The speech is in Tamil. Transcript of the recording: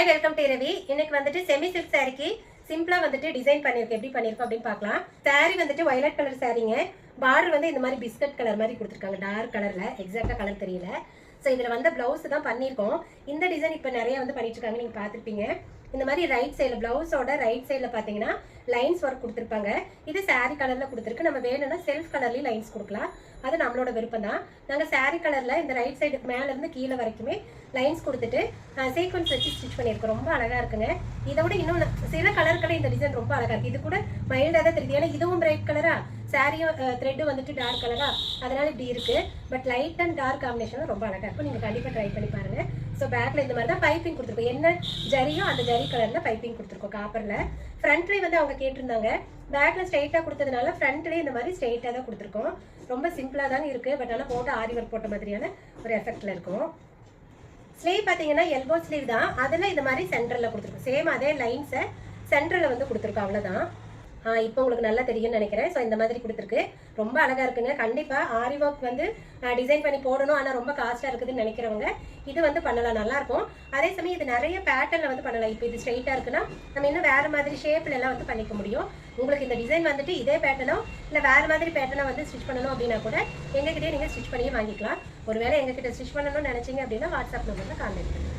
Hi welcome to Ravi. இன்னைக்கு வந்துட்டு செமி சில்க் சாரிக்கு சிம்பிளா வந்துட்டு டிசைன் பண்ணிருக்கேன். எப்படி பண்ணிருக்கோம் அப்படின்னு பார்க்கலாம். சாரி வந்துட்டு வயலட் கலர் சாரிங்க. பார்டர் வந்து இந்த மாதிரி பிஸ்கட் கலர் மாதிரி கொடுத்துருக்காங்க. டார்க் கலர்ல, எக்ஸாக்டா கலர் தெரியல. ஸோ இதில் வந்து பிளவுஸ் தான் பண்ணியிருக்கோம். இந்த டிசைன் இப்போ நிறைய வந்து பண்ணிட்டு இருக்காங்க, நீங்கள் பார்த்துருப்பீங்க. இந்த மாதிரி ரைட் சைடில் பிளவுஸோட ரைட் சைடில் பார்த்தீங்கன்னா லைன்ஸ் ஒர்க் கொடுத்துருப்பாங்க. இது சாரி கலரில் கொடுத்துருக்கு. நம்ம வேணும்னா செல்ஃப் கலர்லேயும் லைன்ஸ் கொடுக்கலாம். அது நம்மளோட விருப்பம் தான். நாங்கள் சாரி கலரில் இந்த ரைட் சைடு மேலேருந்து கீழே வரைக்குமே லைன்ஸ் கொடுத்துட்டு சீக்வன்ஸ் வச்சு ஸ்டிச் பண்ணியிருக்கோம். ரொம்ப அழகாக இருக்குங்க. இதை விட இன்னொன்று சில கலர்களை இந்த டிசைன் ரொம்ப அழகாக இருக்குது. இது கூட மைல்டாக தான் தெரியுது. ஏன்னா இதுவும் பிரைட் கலரா, சாரியும் த்ரெட்டும் வந்துட்டு டார்க் கலரா, அதனால இப்படி இருக்கு. But light and dark combination ரொம்ப அழகாக இருக்கும். நீங்கள் கண்டிப்பாக ட்ரை பண்ணி பாருங்க. ஸோ பேக்கில் இந்த மாதிரி தான் பைப்பிங் கொடுத்துருக்கோம். என்ன ஜரியோ அந்த ஜரி கலரில் பைப்பிங் கொடுத்துருக்கோம் காப்பரில். ஃப்ரண்ட்லேயே வந்து அவங்க கேட்டிருந்தாங்க. பேக்கில் ஸ்ட்ரெயிட்டாக கொடுத்ததுனால ஃப்ரண்ட்லேயே இந்த மாதிரி ஸ்ட்ரெயிட்டாக தான் கொடுத்துருக்கோம். ரொம்ப சிம்பிளாக தாங்க இருக்குது. பட் ஆனால் போட்டு ஆரி ஒர்க் போட்ட மாதிரியான ஒரு எஃபெக்டில் இருக்கும். ஸ்லீவ் பார்த்தீங்கன்னா எல்போ ஸ்லீவ் தான். அதில் இந்த மாதிரி சென்டரில் கொடுத்துருக்கோம். சேம் அதே லைன்ஸை சென்டரில் வந்து கொடுத்துருக்கோம். அவ்வளோதான். இப்போ உங்களுக்கு நல்லா தெரியும்னு நினைக்கிறேன். ஸோ இந்த மாதிரி கொடுத்துருக்கு. ரொம்ப அழகாக இருக்குங்க. கண்டிப்பாக ஆரி ஒர்க் வந்து டிசைன் பண்ணி போடணும், ஆனால் ரொம்ப காஸ்ட்டாக இருக்குதுன்னு நினைக்கிறவங்க இது வந்து பண்ணலாம், நல்லாயிருக்கும். அதே சமயம் இது நிறைய பேட்டர்னில் வந்து பண்ணலாம். இப்போ இது ஸ்ட்ரெயிட்டாக இருக்குன்னா நம்ம இன்னும் வேறு மாதிரி ஷேப்பில் எல்லாம் வந்து பண்ணிக்க முடியும். உங்களுக்கு இந்த டிசைன் வந்துட்டு இதே பேட்டர்னோ இல்லை வேறு மாதிரி பேட்டர்னை வந்து ஸ்டிச் பண்ணணும் அப்படின்னா கூட எங்ககிட்டயே நீங்கள் ஸ்டிச் பண்ணியே வாங்கிக்கலாம். ஒருவேளை எங்ககிட்ட ஸ்டிச் பண்ணணும்னு நினச்சிங்க அப்படின்னா வாட்ஸ்அப் நம்பரில் கான்டாக்ட் பண்ணுங்கள்.